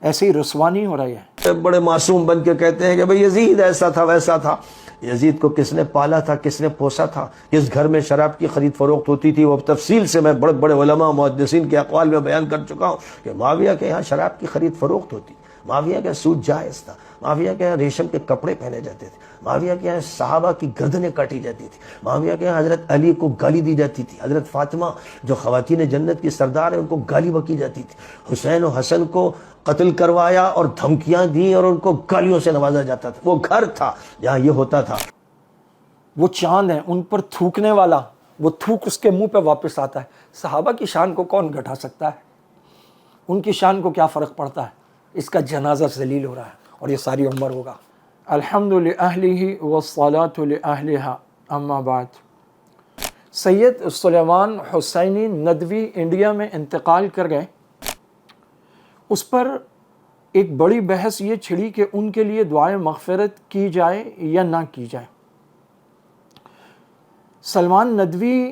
ایسی رسوانی ہو رہی ہے۔ بڑے معصوم بن کے کہتے ہیں کہ بھئی یزید ایسا تھا ویسا تھا۔ یزید کو کس نے پالا تھا، کس نے پوسا تھا، کس گھر میں شراب کی خرید فروخت ہوتی تھی، وہ تفصیل سے میں بڑے بڑے علماء محدثین کے اقوال میں بیان کر چکا ہوں کہ معاویہ کے یہاں شراب کی خرید فروخت ہوتی، معاویہ کا سود جائز تھا، معاویہ کے یہاں ریشم کے کپڑے پہنے جاتے تھے، معاویہ کے یہاں صحابہ کی گردنیں کاٹی جاتی تھی، معاویہ کے یہاں حضرت علی کو گالی دی جاتی تھی، حضرت فاطمہ جو خواتین جنت کی سردار ہیں ان کو گالی بکی جاتی تھی، حسین و حسن کو قتل کروایا اور دھمکیاں دی اور ان کو گالیوں سے نوازا جاتا تھا۔ وہ گھر تھا جہاں یہ ہوتا تھا۔ وہ چاند ہیں، ان پر تھوکنے والا وہ تھوک اس کے منہ پہ واپس آتا ہے۔ صحابہ کی شان کو کون گھٹا سکتا ہے؟ ان کی شان کو کیا فرق پڑتا ہے؟ اس کا جنازہ ذلیل ہو رہا ہے اور یہ ساری عمر ہوگا۔ الحمد للہ والصلاۃ لأہلہا اما بعد۔ سید سلیمان حسینی ندوی انڈیا میں انتقال کر گئے۔ اس پر ایک بڑی بحث یہ چھڑی کہ ان کے لیے دعائے مغفرت کی جائے یا نہ کی جائے۔ سلمان ندوی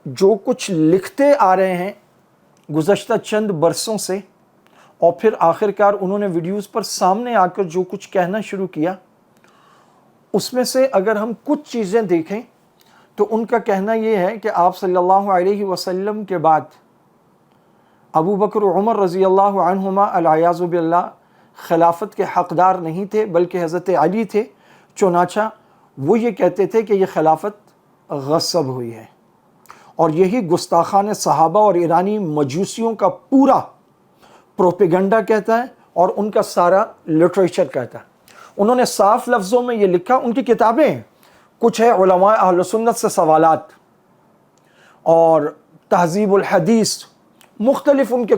جو کچھ لکھتے آ رہے ہیں گزشتہ چند برسوں سے، اور پھر آخرکار انہوں نے ویڈیوز پر سامنے آ کر جو کچھ کہنا شروع کیا، اس میں سے اگر ہم کچھ چیزیں دیکھیں تو ان کا کہنا یہ ہے کہ آپ صلی اللہ علیہ وسلم کے بعد ابو بکر و عمر رضی اللہ عنہما العیاذ باللہ خلافت کے حقدار نہیں تھے بلکہ حضرت علی تھے، چنانچہ وہ یہ کہتے تھے کہ یہ خلافت غصب ہوئی ہے، اور یہی گستاخان صحابہ اور ایرانی مجوسیوں کا پورا پروپیگنڈا کہتا ہے اور ان کا سارا لٹریچر کہتا ہے۔ انہوں نے صاف لفظوں میں یہ لکھا، ان کی کتابیں ہیں، کچھ ہے علماء اہل سنت سے سوالات اور تہذیب الحدیث، مختلف ان کے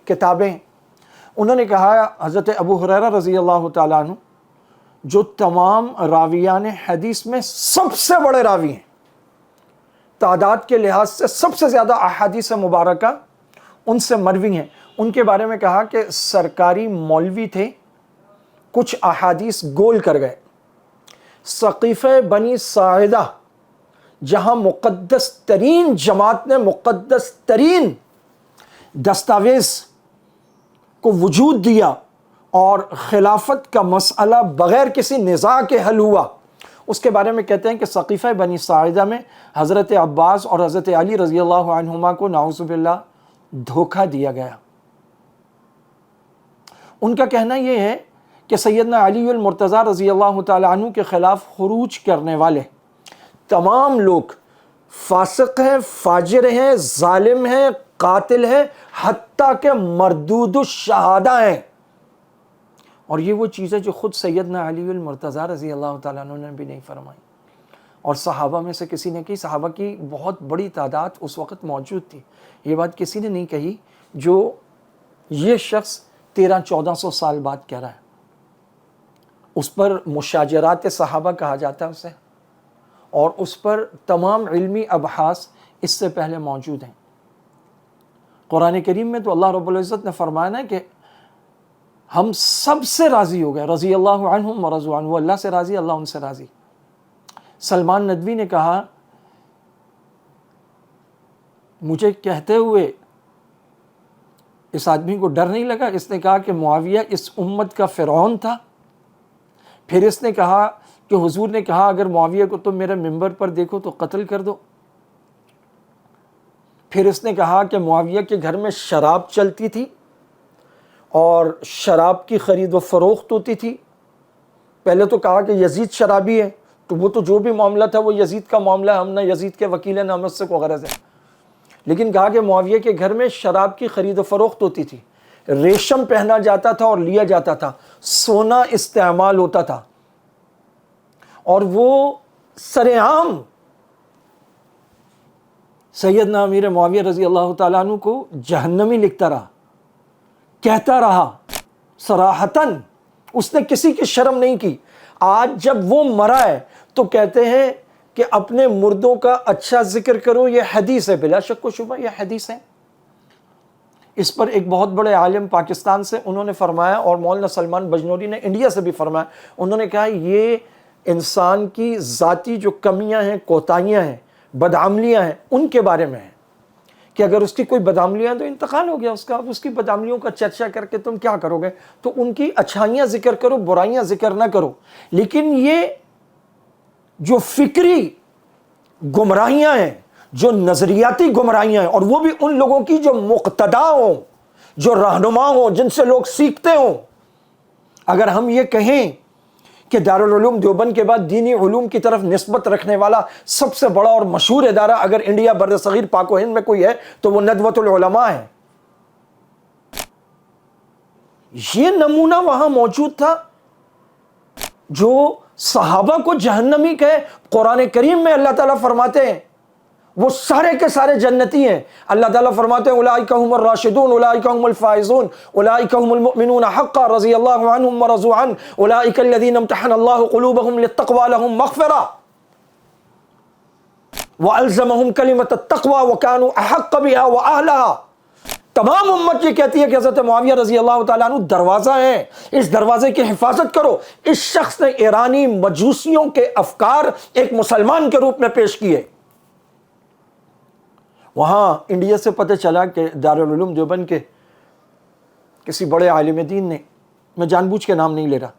کتابیں۔ انہوں نے کہا حضرت ابو ہریرہ رضی اللہ تعالیٰ عنہ جو تمام راویان حدیث میں سب سے بڑے راوی ہیں، تعداد کے لحاظ سے سب سے زیادہ احادیث مبارکہ ان سے مروی ہیں، ان کے بارے میں کہا کہ سرکاری مولوی تھے، کچھ احادیث گول کر گئے۔ سقیفہ بنی ساعدہ جہاں مقدس ترین جماعت نے مقدس ترین دستاویز کو وجود دیا اور خلافت کا مسئلہ بغیر کسی نزاع کے حل ہوا، اس کے بارے میں کہتے ہیں کہ سقیفہ بنی ساعدہ میں حضرت عباس اور حضرت علی رضی اللہ عنہما کو نعوذ باللہ دھوکہ دیا گیا۔ ان کا کہنا یہ ہے کہ سیدنا علی المرتضیٰ رضی اللہ تعالیٰ عنہ کے خلاف خروج کرنے والے تمام لوگ فاسق ہیں، فاجر ہیں، ظالم ہیں، قاتل ہیں، حتیٰ کہ مردود الشہادہ ہیں۔ اور یہ وہ چیزیں جو خود سیدنا علی المرتضیٰ رضی اللہ تعالیٰ عنہ نے بھی نہیں فرمائی، اور صحابہ میں سے کسی نے کی، صحابہ کی بہت بڑی تعداد اس وقت موجود تھی۔ یہ بات کسی نے نہیں کہی جو یہ شخص 1300-1400 سال بعد کہہ رہا ہے۔ اس پر مشاجرات صحابہ کہا جاتا ہے اسے، اور اس پر تمام علمی ابحاث اس سے پہلے موجود ہیں۔ قرآن کریم میں تو اللہ رب العزت نے فرمایا نا کہ ہم سب سے راضی ہو گئے، رضی اللہ عنہم ورضوا عنہ، وہ اللہ سے راضی، اللہ ان سے راضی۔ سلمان ندوی نے کہا مجھے کہتے ہوئے اس آدمی کو ڈر نہیں لگا؟ اس نے کہا کہ معاویہ اس امت کا فرعون تھا۔ پھر اس نے کہا کہ حضور نے کہا اگر معاویہ کو تم میرے منبر پر دیکھو تو قتل کر دو۔ پھر اس نے کہا کہ معاویہ کے گھر میں شراب چلتی تھی اور شراب کی خرید و فروخت ہوتی تھی۔ پہلے تو کہا کہ یزید شرابی ہے، تو وہ تو جو بھی معاملہ تھا وہ یزید کا معاملہ ہے، ہم نہ یزید کے وکیل ہیں نہ ہمیں اس سے کوئی غرض ہے۔ لیکن کہا کہ معاویہ کے گھر میں شراب کی خرید و فروخت ہوتی تھی، ریشم پہنا جاتا تھا اور لیا جاتا تھا، سونا استعمال ہوتا تھا، اور وہ سر عام سیدنا امیر معاویہ رضی اللہ تعالیٰ عنہ کو جہنمی لکھتا رہا، کہتا رہا صراحتاً، اس نے کسی کی شرم نہیں کی۔ آج جب وہ مرا ہے تو کہتے ہیں کہ اپنے مردوں کا اچھا ذکر کرو، یہ حدیث ہے، بلا شک و شبہ یہ حدیث ہے۔ اس پر ایک بہت بڑے عالم پاکستان سے انہوں نے فرمایا، اور مولانا سلمان بجنوری نے انڈیا سے بھی فرمایا، انہوں نے کہا یہ انسان کی ذاتی جو کمیاں ہیں، کوتاہیاں ہیں، بدعملیاں ہیں، ان کے بارے میں ہے کہ اگر اس کی کوئی بدعملیاں تو انتقال ہو گیا اس کا، اب اس کی بدعملیوں کا چرچا کر کے تم کیا کرو گے؟ تو ان کی اچھائیاں ذکر کرو، برائیاں ذکر نہ کرو. لیکن یہ جو فکری گمراہیاں ہیں، جو نظریاتی گمراہیاں ہیں، اور وہ بھی ان لوگوں کی جو مقتدا ہوں، جو رہنما ہوں، جن سے لوگ سیکھتے ہوں. اگر ہم یہ کہیں کہ دارالعلوم دیوبند کے بعد دینی علوم کی طرف نسبت رکھنے والا سب سے بڑا اور مشہور ادارہ اگر انڈیا بر صغیر پاک و ہند میں کوئی ہے تو وہ ندوۃ العلماء ہے. یہ نمونہ وہاں موجود تھا. جو صحابہ کو جہنمی کہے، قرآن کریم میں اللہ تعالیٰ فرماتے ہیں وہ سارے کے سارے جنتی ہیں. اللہ تعالیٰ فرماتے ہیں اولئک هم الراشدون اولئک هم الفائزون اولئک هم المؤمنون حقا رضی اللہ عنہم ورضوا عنہ اولئک الذین امتحن اللہ قلوبهم للتقوى لهم مغفرہ والزمهم کلمۃ التقوى وكانوا احق بها واهلها. تمام امت یہ کہتی ہے کہ حضرت معاویہ رضی اللہ تعالیٰ عنہ دروازہ ہیں، اس دروازے کی حفاظت کرو. اس شخص نے ایرانی مجوسیوں کے افکار ایک مسلمان کے روپ میں پیش کیے. وہاں انڈیا سے پتہ چلا کہ دارالعلوم دیوبند کے کسی بڑے عالم دین نے، میں جان بوجھ کے نام نہیں لے رہا،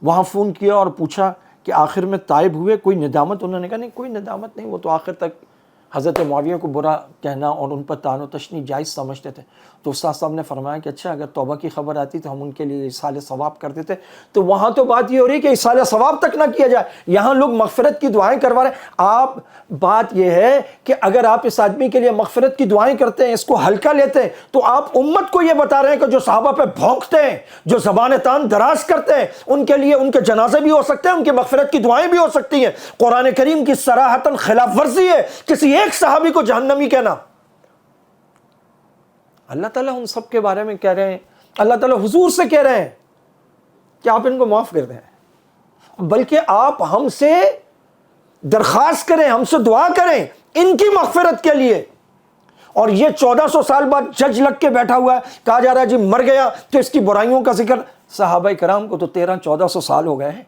وہاں فون کیا اور پوچھا کہ آخر میں تائب ہوئے، کوئی ندامت؟ انہوں نے کہا نہیں کوئی ندامت نہیں، وہ تو آخر تک حضرت معاویہ کو برا کہنا اور ان پر طعن و تشنیع جائز سمجھتے تھے. تو استاد صاحب نے فرمایا کہ اچھا اگر توبہ کی خبر آتی تو ہم ان کے لیے ایصال ثواب کر دیتے. تو وہاں تو بات یہ ہو رہی ہے کہ ایصال ثواب تک نہ کیا جائے، یہاں لوگ مغفرت کی دعائیں کروا رہے ہیں. آپ بات یہ ہے کہ اگر آپ اس آدمی کے لیے مغفرت کی دعائیں کرتے ہیں، اس کو ہلکا لیتے ہیں، تو آپ امت کو یہ بتا رہے ہیں کہ جو صحابہ پہ بھونکتے ہیں، جو زبان تان دراز کرتے ہیں، ان کے لیے ان کے جنازے بھی ہو سکتے ہیں، ان کی مغفرت کی دعائیں بھی ہو سکتی ہیں. قرآن کریم کی صراحتاً خلاف ورزی ہے کسی ایک صحابی کو جہنمی کہنا. اللہ تعالیٰ ان سب کے بارے میں کہہ رہے ہیں، اللہ تعالیٰ حضور سے کہہ رہے ہیں کہ آپ ان کو معاف کر دیں، بلکہ آپ ہم سے درخواست کریں، ہم سے دعا کریں ان کی مغفرت کے لیے. اور یہ 1400 سال بعد جج لگ کے بیٹھا ہوا ہے، کہا جا رہا ہے جی مر گیا تو اس کی برائیوں کا ذکر. صحابہ کرام کو تو 1300-1400 سال ہو گئے ہیں،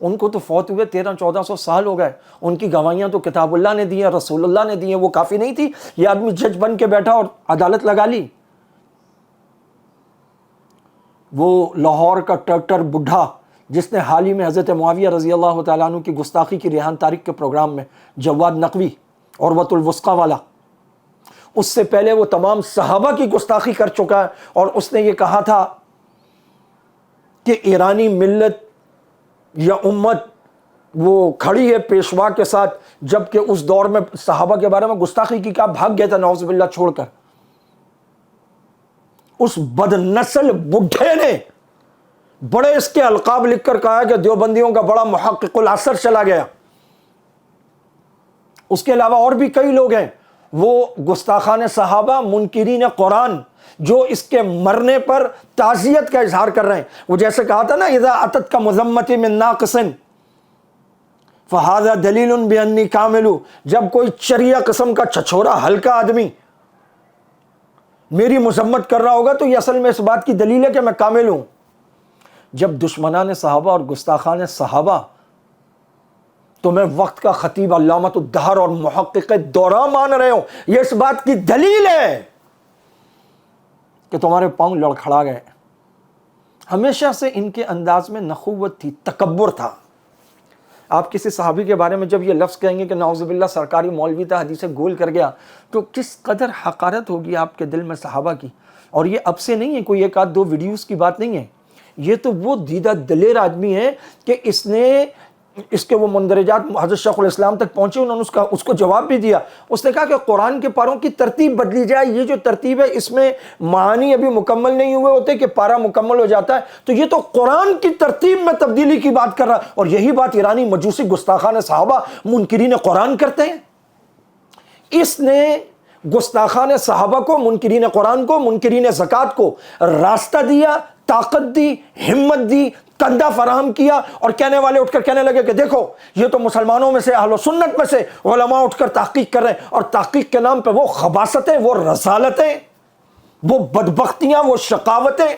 ان کو تو فوت ہوئے 1300-1400 سال ہو گئے. ان کی گواہیاں تو کتاب اللہ نے دی ہیں، رسول اللہ نے دی ہیں، وہ کافی نہیں تھی؟ یہ آدمی جج بن کے بیٹھا اور عدالت لگا لی. وہ لاہور کا ٹرکٹر بڈھا جس نے حال ہی میں حضرت معاویہ رضی اللہ تعالیٰ عنہ کی گستاخی کی ریحان تاریخ کے پروگرام میں، جواد نقوی عروۃ الوثقی والا، اس سے پہلے وہ تمام صحابہ کی گستاخی کر چکا ہے. اور اس نے یہ کہا تھا کہ ایرانی ملت یا امت وہ کھڑی ہے پیشوا کے ساتھ، جبکہ اس دور میں صحابہ کے بارے میں گستاخی کی، کیا بھاگ گیا تھا نعوذ باللہ چھوڑ کر. اس بد نسل بڈھے نے بڑے اس کے القاب لکھ کر کہا کہ دیوبندیوں کا بڑا محقق العصر چلا گیا. اس کے علاوہ اور بھی کئی لوگ ہیں، وہ گستاخان صحابہ، منکرین قرآن، جو اس کے مرنے پر تعزیت کا اظہار کر رہے ہیں. وہ جیسے کہا تھا نا اذا اتت کا مذمتی من ناقص فہذا دلیل بانی کامل، جب کوئی چریا قسم کا چھچھورا ہلکا آدمی میری مذمت کر رہا ہوگا تو یہ اصل میں اس بات کی دلیل ہے کہ میں کامل ہوں. جب دشمنان صحابہ اور گستاخان صحابہ تو میں وقت کا خطیب علامۃ الدہر اور محقق دورہ مان رہے ہوں، یہ اس بات کی دلیل ہے کہ تمہارے پاؤں لڑکھڑا گئے. ہمیشہ سے ان کے انداز میں نخوت تھی، تکبر تھا. آپ کسی صحابی کے بارے میں جب یہ لفظ کہیں گے کہ نعوذ باللہ سرکاری مولوی تھا، حدیث گول کر گیا، تو کس قدر حقارت ہوگی آپ کے دل میں صحابہ کی. اور یہ اب سے نہیں ہے، کوئی ایک آدھ دو ویڈیوز کی بات نہیں ہے، یہ تو وہ دیدہ دلیر آدمی ہے کہ اس نے اس کے وہ مندرجات حضرت شیخ الاسلام تک پہنچے، انہوں نے اس کو جواب بھی دیا. اس نے کہا کہ قرآن کے پاروں کی ترتیب بدلی جائے، یہ جو ترتیب ہے اس میں معانی ابھی مکمل نہیں ہوئے ہوتے کہ پارا مکمل ہو جاتا ہے، تو یہ تو قرآن کی ترتیب میں تبدیلی کی بات کر رہا ہے. اور یہی بات ایرانی مجوسی گستاخان صحابہ منکرین قرآن کرتے ہیں. اس نے گستاخان صحابہ کو، منکرین قرآن کو، منکرین زکوٰۃ کو راستہ دیا، طاقت دی، ہمت دی، کندھا فراہم کیا. اور کہنے والے اٹھ کر کہنے لگے کہ دیکھو یہ تو مسلمانوں میں سے، اہل و سنت میں سے علماء اٹھ کر تحقیق کر رہے ہیں، اور تحقیق کے نام پہ وہ خباثتیں، وہ رذالتیں، وہ بدبختیاں، وہ شقاوتیں.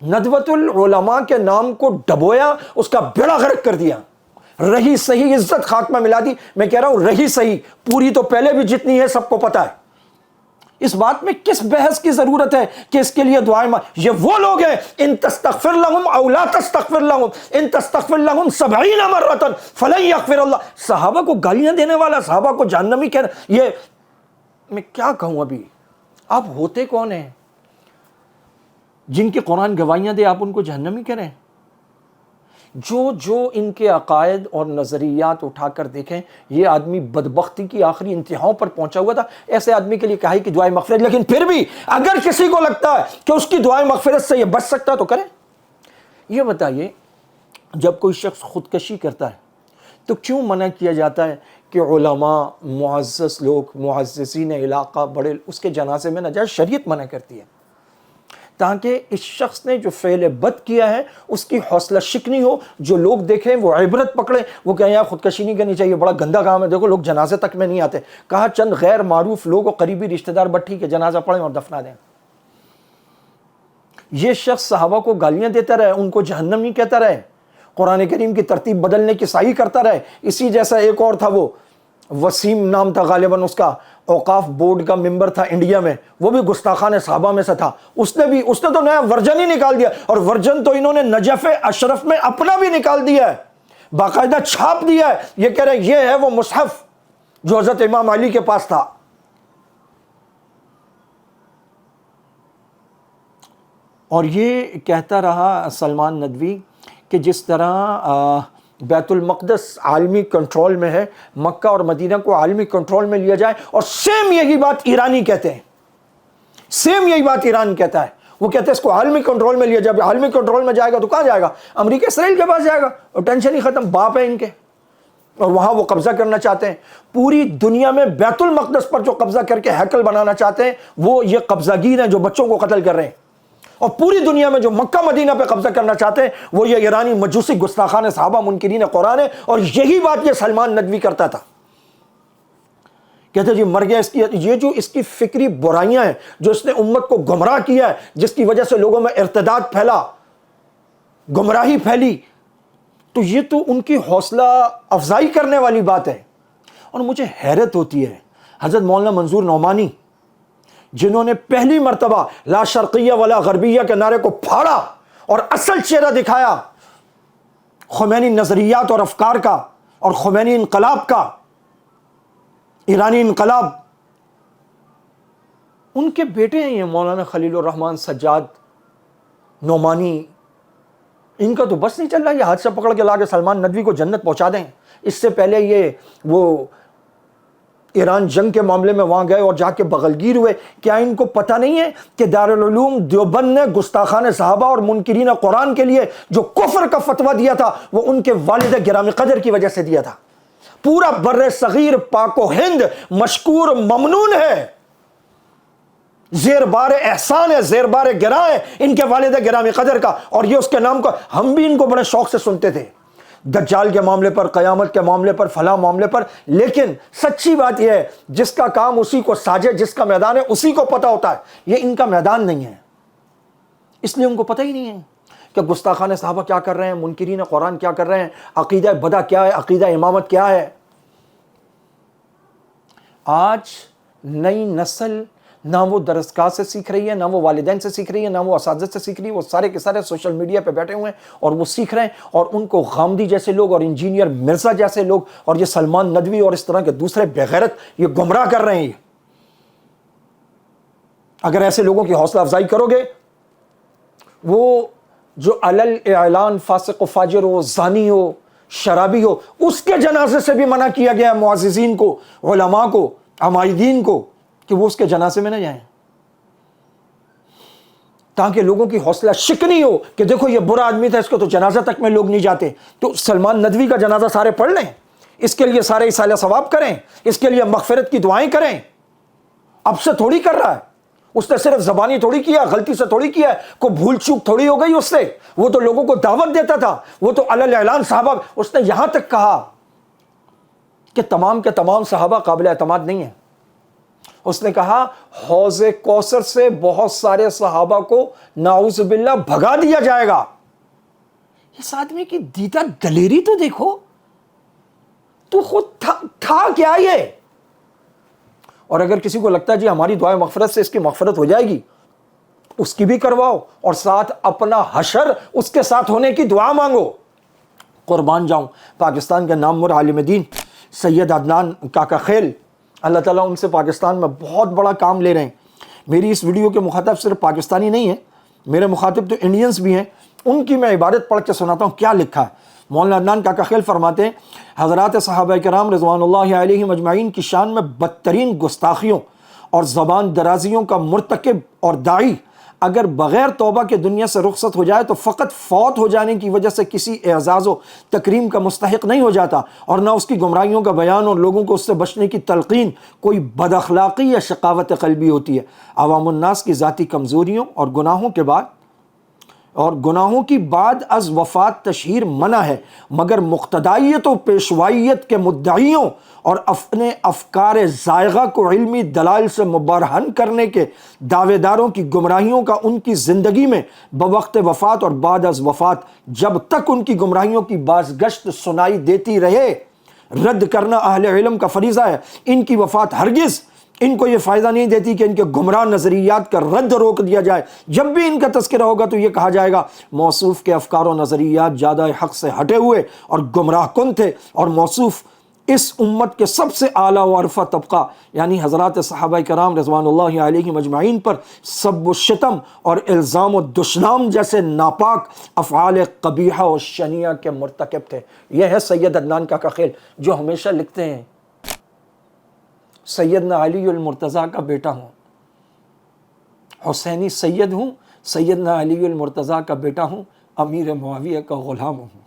ندوۃ العلماء کے نام کو ڈبویا، اس کا بیڑا غرق کر دیا. رہی صحیح عزت خاک میں ملا دی. میں کہہ رہا ہوں رہی صحیح پوری تو پہلے بھی جتنی ہے سب کو پتا ہے. اس بات میں کس بحث کی ضرورت ہے کہ اس کے لیے دعائیں یہ وہ لوگ ہیں ان تستغفر لهم او لا تستغفر لهم ان تستغفر لهم 70 مرة فلن يغفر اللہ. صحابہ کو گالیاں دینے والا, صحابہ کو جہنمی کہنا, یہ میں کیا کہوں. ابھی آپ ہوتے کون ہیں جن کے قرآن گواہیاں دے آپ ان کو جہنمی کہہ رہے ہیں؟ جو ان کے عقائد اور نظریات اٹھا کر دیکھیں, یہ آدمی بدبختی کی آخری انتہاؤں پر پہنچا ہوا تھا. ایسے آدمی کے لیے کہا کہ دعائیں مغفرت, لیکن پھر بھی اگر کسی کو لگتا ہے کہ اس کی دعائیں مغفرت سے یہ بچ سکتا ہے تو کریں. یہ بتائیے جب کوئی شخص خودکشی کرتا ہے تو کیوں منع کیا جاتا ہے کہ علماء, معزز لوگ, معززین علاقہ بڑے اس کے جنازے میں نہ جائے؟ شریعت منع کرتی ہے تاکہ اس شخص نے جو فعل بد کیا ہے اس کی حوصلہ شکنی ہو, جو لوگ دیکھیں وہ عبرت پکڑیں, وہ کہیں یار خودکشی نہیں کرنی چاہیے, بڑا گندا کام ہے, دیکھو لوگ جنازے تک میں نہیں آتے. کہا چند غیر معروف لوگ اور قریبی رشتہ دار بٹھی کے جنازہ پڑھیں اور دفنا دیں. یہ شخص صحابہ کو گالیاں دیتا رہے, ان کو جہنمی کہتا رہے, قرآن کریم کی ترتیب بدلنے کی سعی کرتا رہے. اسی جیسا ایک اور تھا, وہ وسیم نام تھا غالباً اس کا, اوقاف بورڈ کا ممبر تھا انڈیا میں, وہ بھی گستاخان صحابہ میں سے تھا. اس نے تو نیا ورژن ہی نکال دیا, اور ورژن تو انہوں نے نجف اشرف میں اپنا بھی نکال دیا ہے, باقاعدہ چھاپ دیا ہے. یہ کہہ رہے یہ ہے وہ مصحف جو حضرت امام علی کے پاس تھا. اور یہ کہتا رہا سلمان ندوی کہ جس طرح بیت المقدس عالمی کنٹرول میں ہے, مکہ اور مدینہ کو عالمی کنٹرول میں لیا جائے. اور سیم یہی بات ایرانی کہتے ہیں, سیم یہی بات ایران کہتا ہے. وہ کہتے ہیں اس کو عالمی کنٹرول میں لیا جائے. عالمی کنٹرول میں جائے گا تو کہاں جائے گا؟ امریکہ اسرائیل کے پاس جائے گا, اور ٹینشن ہی ختم, باپ ہے ان کے, اور وہاں وہ قبضہ کرنا چاہتے ہیں. پوری دنیا میں بیت المقدس پر جو قبضہ کر کے ہیکل بنانا چاہتے ہیں وہ یہ قبضہ گیر ہیں جو بچوں کو قتل کر رہے ہیں. اور پوری دنیا میں جو مکہ مدینہ پہ قبضہ کرنا چاہتے ہیں وہ یہ ایرانی مجوسی گستاخان صحابہ منکرین قرآن ہے. اور یہی بات یہ سلمان ندوی کرتا تھا. کہتے جی مر گیا. یہ جو اس کی فکری برائیاں ہیں, جو اس نے امت کو گمراہ کیا ہے, جس کی وجہ سے لوگوں میں ارتداد پھیلا, گمراہی پھیلی, تو یہ تو ان کی حوصلہ افزائی کرنے والی بات ہے. اور مجھے حیرت ہوتی ہے حضرت مولانا منظور نعمانی, جنہوں نے پہلی مرتبہ لا شرقیہ ولا غربیہ کے نعرے کو پھاڑا اور اصل چہرہ دکھایا خمینی نظریات اور افکار کا, اور خمینی انقلاب کا, ایرانی انقلاب. ان کے بیٹے ہیں یہ مولانا خلیل الرحمن سجاد نعمانی. ان کا تو بس نہیں چل رہا, یہ ہاتھ سے پکڑ کے لا کے سلمان ندوی کو جنت پہنچا دیں. اس سے پہلے یہ وہ ایران جنگ کے معاملے میں وہاں گئے اور جا کے بغلگیر ہوئے. کیا ان کو پتہ نہیں ہے کہ دارالعلوم دیوبند نے گستاخان صحابہ اور منکرین قرآن کے لیے جو کفر کا فتویٰ دیا تھا وہ ان کے والد گرامی قدر کی وجہ سے دیا تھا؟ پورا بر صغیر پاک و ہند مشکور ممنون ہے, زیر بار احسان ہے, زیر بار گراں ہے ان کے والد گرامی قدر کا. اور یہ اس کے نام کو ہم بھی ان کو بڑے شوق سے سنتے تھے, دجال کے معاملے پر, قیامت کے معاملے پر, فلاں معاملے پر. لیکن سچی بات یہ ہے جس کا کام اسی کو ساجے, جس کا میدان ہے اسی کو پتہ ہوتا ہے. یہ ان کا میدان نہیں ہے, اس لیے ان کو پتہ ہی نہیں ہے کہ گستاخان صحابہ کیا کر رہے ہیں, منکرین قرآن کیا کر رہے ہیں, عقیدہ بدع کیا ہے, عقیدہ امامت کیا ہے. آج نئی نسل نہ وہ درسگاہ سے سیکھ رہی ہے, نہ وہ والدین سے سیکھ رہی ہے, نہ وہ اساتذہ سے سیکھ رہی ہے. وہ سارے کے سارے سوشل میڈیا پہ بیٹھے ہوئے ہیں اور وہ سیکھ رہے ہیں. اور ان کو غامدی جیسے لوگ اور انجینئر مرزا جیسے لوگ اور یہ سلمان ندوی اور اس طرح کے دوسرے بغیرت یہ گمراہ کر رہے ہیں. اگر ایسے لوگوں کی حوصلہ افزائی کرو گے, وہ جو علل اعلان فاسق و فاجر ہو, زانی ہو, شرابی ہو, اس کے جنازے سے بھی منع کیا گیا معززین کو, علماء کو, عمائدین کو, کہ وہ اس کے جنازے میں نہ جائیں, تاکہ لوگوں کی حوصلہ شکنی ہو کہ دیکھو یہ برا آدمی تھا, اس کو تو جنازہ تک میں لوگ نہیں جاتے. تو سلمان ندوی کا جنازہ سارے پڑھ لیں, اس کے لیے سارے اصالہ ثواب کریں, اس کے لیے مغفرت کی دعائیں کریں. اب سے تھوڑی کر رہا ہے, اس نے صرف زبانی تھوڑی کیا, غلطی سے تھوڑی کیا, کوئی بھول چوک تھوڑی ہو گئی اس سے. وہ تو لوگوں کو دعوت دیتا تھا, وہ تو علل اعلان صحابہ. اس نے یہاں تک کہا کہ تمام کے تمام صحابہ قابل اعتماد نہیں ہیں. اس نے کہا حوض کوثر سے بہت سارے صحابہ کو نعوذ باللہ بھگا دیا جائے گا. اس آدمی کی دیدہ دلیری تو دیکھو, تو خود تھا کیا یہ؟ اور اگر کسی کو لگتا ہے جی ہماری دعائیں مغفرت سے اس کی مغفرت ہو جائے گی، اس کی بھی کرواؤ اور ساتھ اپنا حشر اس کے ساتھ ہونے کی دعا مانگو۔ قربان جاؤں پاکستان کے نامور عالم دین سید عدنان کاکا خیل، اللہ تعالیٰ ان سے پاکستان میں بہت بڑا کام لے رہے ہیں۔ میری اس ویڈیو کے مخاطب صرف پاکستانی نہیں ہیں، میرے مخاطب تو انڈینز بھی ہیں۔ ان کی میں عبارت پڑھ کے سناتا ہوں کیا لکھا ہے۔ مولانا عدنان کاکا خیل فرماتے ہیں حضرات صحابہ کرام رضوان اللہ علیہم اجمعین کی شان میں بدترین گستاخیوں اور زبان درازیوں کا مرتکب اور داعی اگر بغیر توبہ کے دنیا سے رخصت ہو جائے تو فقط فوت ہو جانے کی وجہ سے کسی اعزاز و تکریم کا مستحق نہیں ہو جاتا، اور نہ اس کی گمراہیوں کا بیان اور لوگوں کو اس سے بچنے کی تلقین کوئی بد اخلاقی یا شقاوت قلبی ہوتی ہے۔ عوام الناس کی ذاتی کمزوریوں اور گناہوں کی بعد از وفات تشہیر منع ہے، مگر مقتدائیت و پیشوائیت کے مدعیوں اور اپنے افکار زائغہ کو علمی دلائل سے مبرہن کرنے کے دعوے داروں کی گمراہیوں کا ان کی زندگی میں بوقت وفات اور بعد از وفات جب تک ان کی گمراہیوں کی بازگشت سنائی دیتی رہے رد کرنا اہل علم کا فریضہ ہے۔ ان کی وفات ہرگز ان کو یہ فائدہ نہیں دیتی کہ ان کے گمراہ نظریات کا رد روک دیا جائے۔ جب بھی ان کا تذکرہ ہوگا تو یہ کہا جائے گا موصوف کے افکار و نظریات زیادہ حق سے ہٹے ہوئے اور گمراہ کن تھے، اور موصوف اس امت کے سب سے اعلیٰ و عرفہ طبقہ یعنی حضرات صحابہ کرام رضوان اللہ علیہم اجمعین پر سب و شتم اور الزام و دشنام جیسے ناپاک افعال قبیحہ و شنیعہ کے مرتکب تھے۔ یہ ہے سید عدنان کاکا خیل جو ہمیشہ لکھتے ہیں سیدنا علی المرتضیٰ کا بیٹا ہوں، حسینی سید ہوں، سیدنا علی المرتضیٰ کا بیٹا ہوں، امیر معاویہ کا غلام ہوں۔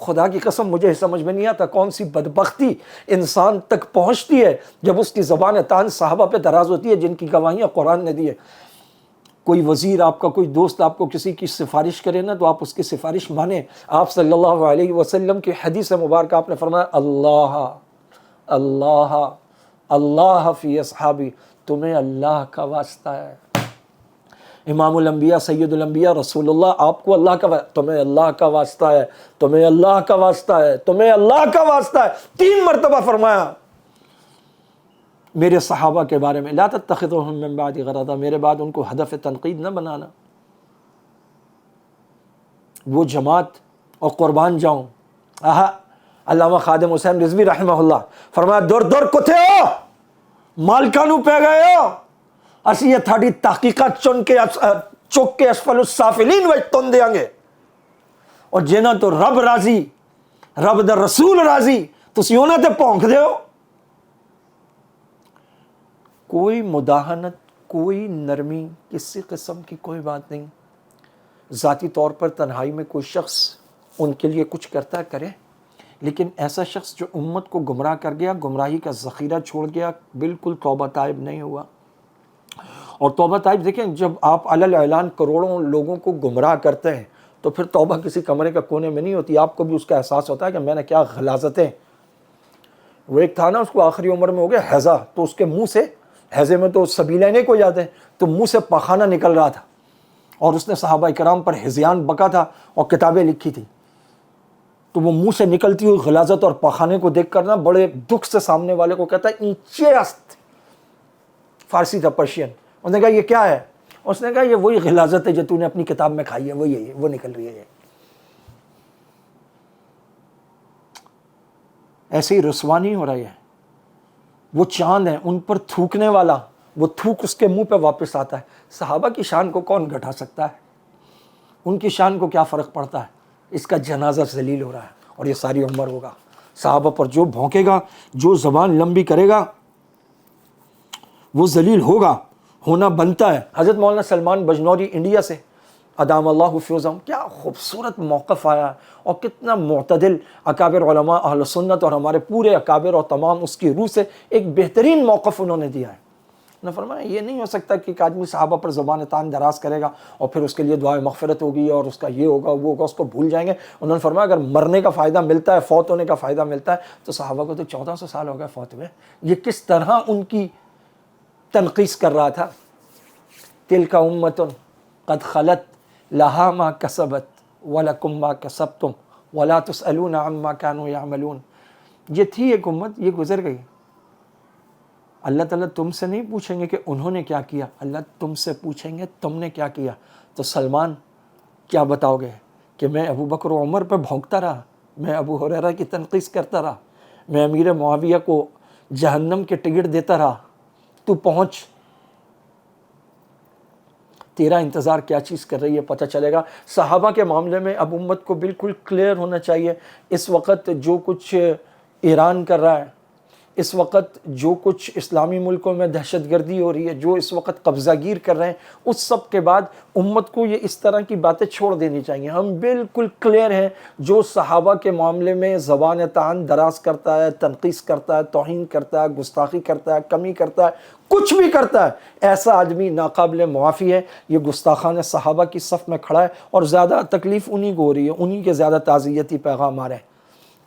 خدا کی قسم مجھے سمجھ میں نہیں آتا کون سی بدبختی انسان تک پہنچتی ہے جب اس کی زبان طعن صحابہ پہ دراز ہوتی ہے جن کی گواہیاں قرآن نے دی ہے۔ کوئی وزیر آپ کا، کوئی دوست آپ کو کسی کی سفارش کرے نا تو آپ اس کی سفارش مانیں۔ آپ صلی اللہ علیہ وسلم کی حدیث مبارکہ آپ نے فرمایا اللہ اللہ اللہ فی اصحابی، تمہیں اللہ کا واسطہ ہے۔ امام الانبیاء سید الانبیاء رسول اللہ آپ کو اللہ کا تمہیں اللہ کا واسطہ ہے، تمہیں اللہ کا واسطہ ہے، تمہیں اللہ کا واسطہ ہے، 3 مرتبہ فرمایا میرے صحابہ کے بارے میں۔ لا تتخذوہم من بعد غرضا، میرے بعد ان کو ہدف تنقید نہ بنانا۔ وہ جماعت اور قربان جاؤں علامہ خادم حسین رضوی رحمہ اللہ فرمایا دور دور کتے ہو مالکانو پہ گئے ہو اسی یہ تھاڑی تحقیقات چوک کے اسفل السافلین وجتن دیں گے، اور جینا تو رب راضی رب در رسول راضی تسی ہونا تے پونک دے ہو۔ کوئی مداہنت، کوئی نرمی، کسی قسم کی کوئی بات نہیں۔ ذاتی طور پر تنہائی میں کوئی شخص ان کے لیے کچھ کرتا ہے کرے، لیکن ایسا شخص جو امت کو گمراہ کر گیا، گمراہی کا ذخیرہ چھوڑ گیا، بالکل توبہ طائب نہیں ہوا۔ اور توبہ طائب دیکھیں جب آپ علی اعلان کروڑوں لوگوں کو گمراہ کرتے ہیں تو پھر توبہ کسی کمرے کا کونے میں نہیں ہوتی، آپ کو بھی اس کا احساس ہوتا ہے کہ میں نے کیا غلاظتیں۔ وہ ایک تھا نا اس کو آخری عمر میں ہو گیا ہیضہ، تو اس کے منہ سے، ہیضے میں تو سبیلین کو جاتے ہیں، تو منہ سے پاخانہ نکل رہا تھا، اور اس نے صحابہ کرام پر ہذیان بکا تھا اور کتابیں لکھی تھی، تو وہ منہ سے نکلتی ہوئی غلاظت اور پاخانے کو دیکھ کر نا بڑے دکھ سے سامنے والے کو کہتا ہے اینچے است، فارسی تھا پرشین۔ اس نے کہا یہ کیا ہے؟ اس نے کہا یہ وہی غلاظت ہے جو تو نے اپنی کتاب میں کھائی ہے، وہ یہی ہے، وہ نکل رہی ہے۔ ایسے ہی رسوانی ہو رہی ہے۔ وہ چاند ہیں ان پر تھوکنے والا، وہ تھوک اس کے منہ پہ واپس آتا ہے۔ صحابہ کی شان کو کون گھٹا سکتا ہے؟ ان کی شان کو کیا فرق پڑتا ہے؟ اس کا جنازہ ذلیل ہو رہا ہے اور یہ ساری عمر ہوگا۔ صحابہ پر جو بھونکے گا، جو زبان لمبی کرے گا، وہ ذلیل ہوگا، ہونا بنتا ہے۔ حضرت مولانا سلمان بجنوری انڈیا سے ادام اللہ فیوزہم، کیا خوبصورت موقف آیا اور کتنا معتدل اکابر علماء اہل سنت اور ہمارے پورے اکابر اور تمام اس کی روح سے ایک بہترین موقف انہوں نے دیا ہے۔ انہوں نے فرمایا یہ نہیں ہو سکتا کہ ایک آدمی صحابہ پر زبان طعن دراز کرے گا اور پھر اس کے لیے دعائے مغفرت ہوگی اور اس کا یہ ہوگا وہ ہوگا، اس کو بھول جائیں گے۔ انہوں نے فرمایا اگر مرنے کا فائدہ ملتا ہے، فوت ہونے کا فائدہ ملتا ہے تو صحابہ کو تو 1400 سال ہو گئے فوت ہوئے۔ یہ کس طرح ان کی تنقیص کر رہا تھا۔ تلک امۃ قد خلت لہا ما کسبت ولکم ما کسبتم ولا تسألون عما كانوا يعملون. یہ تھی ایک امت، یہ گزر گئی. اللہ تعالیٰ تم سے نہیں پوچھیں گے کہ انہوں نے کیا کیا، اللہ تم سے پوچھیں گے تم نے کیا کیا. تو سلمان کیا بتاؤ گے کہ میں ابو بکر و عمر پہ بھونکتا رہا، میں ابو ہریرہ کی تنقیص کرتا رہا، میں امیر معاویہ کو جہنم کے ٹکٹ دیتا رہا. تو پہنچ، تیرا انتظار کیا چیز کر رہی ہے پتہ چلے گا. صحابہ کے معاملے میں اب امت کو بالکل کلیئر ہونا چاہیے. اس وقت جو کچھ ایران کر رہا ہے، اس وقت جو کچھ اسلامی ملکوں میں دہشت گردی ہو رہی ہے، جو اس وقت قبضہ گیر کر رہے ہیں، اس سب کے بعد امت کو یہ اس طرح کی باتیں چھوڑ دینی چاہیے. ہم بالکل کلیئر ہیں. جو صحابہ کے معاملے میں زبان طعن دراز کرتا ہے، تنقیص کرتا ہے، توہین کرتا ہے، گستاخی کرتا ہے، کمی کرتا ہے، کچھ بھی کرتا ہے، ایسا آدمی ناقابل معافی ہے. یہ گستاخان صحابہ کی صف میں کھڑا ہے اور زیادہ تکلیف انہی کو ہو رہی ہے، انہی کے زیادہ تعزیتی پیغام آ رہے ہیں.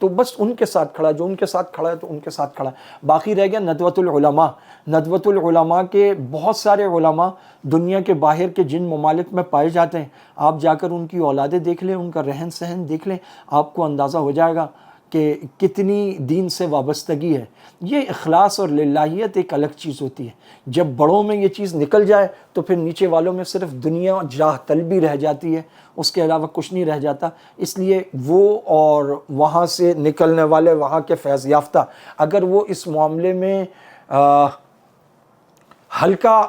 تو بس ان کے ساتھ کھڑا، جو ان کے ساتھ کھڑا ہے تو ان کے ساتھ کھڑا ہے. باقی رہ گیا ندوۃ العلماء. ندوۃ العلماء کے بہت سارے علماء دنیا کے باہر کے جن ممالک میں پائے جاتے ہیں، آپ جا کر ان کی اولادیں دیکھ لیں، ان کا رہن سہن دیکھ لیں، آپ کو اندازہ ہو جائے گا کہ کتنی دین سے وابستگی ہے. یہ اخلاص اور للہیت ایک الگ چیز ہوتی ہے. جب بڑوں میں یہ چیز نکل جائے تو پھر نیچے والوں میں صرف دنیا جاہ طلبی رہ جاتی ہے، اس کے علاوہ کچھ نہیں رہ جاتا. اس لیے وہ اور وہاں سے نکلنے والے وہاں کے فیض یافتہ اگر وہ اس معاملے میں ہلکا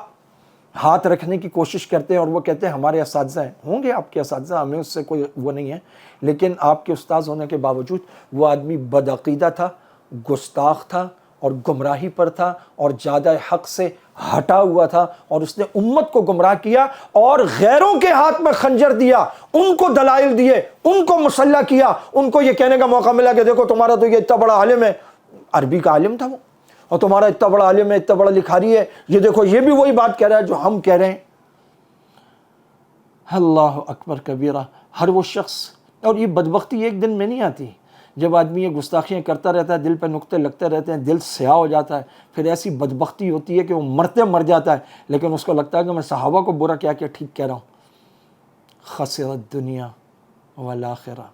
ہاتھ رکھنے کی کوشش کرتے ہیں اور وہ کہتے ہیں ہمارے اساتذہ ہیں، ہوں گے آپ کے اساتذہ، ہمیں اس سے کوئی وہ نہیں ہے، لیکن آپ کے استاذ ہونے کے باوجود وہ آدمی بدعقیدہ تھا، گستاخ تھا اور گمراہی پر تھا اور زیادہ حق سے ہٹا ہوا تھا، اور اس نے امت کو گمراہ کیا اور غیروں کے ہاتھ میں خنجر دیا، ان کو دلائل دیے، ان کو مسلح کیا، ان کو یہ کہنے کا موقع ملا کہ دیکھو تمہارا تو یہ اتنا بڑا عالم ہے، عربی کا عالم تھا وہ، اور تمہارا اتنا بڑا عالم ہے، اتنا بڑا لکھاری ہے، یہ دیکھو یہ بھی وہی بات کہہ رہا ہے جو ہم کہہ رہے ہیں. اللہ اکبر کبیرہ. ہر وہ شخص، اور یہ بدبختی ایک دن میں نہیں آتی، جب آدمی یہ گستاخیاں کرتا رہتا ہے، دل پہ نقطے لگتے رہتے ہیں، دل سیاہ ہو جاتا ہے، پھر ایسی بدبختی ہوتی ہے کہ وہ مرتے مر جاتا ہے، لیکن اس کو لگتا ہے کہ میں صحابہ کو برا کیا ٹھیک کہہ رہا ہوں. خسرت الدنیا والآخرہ.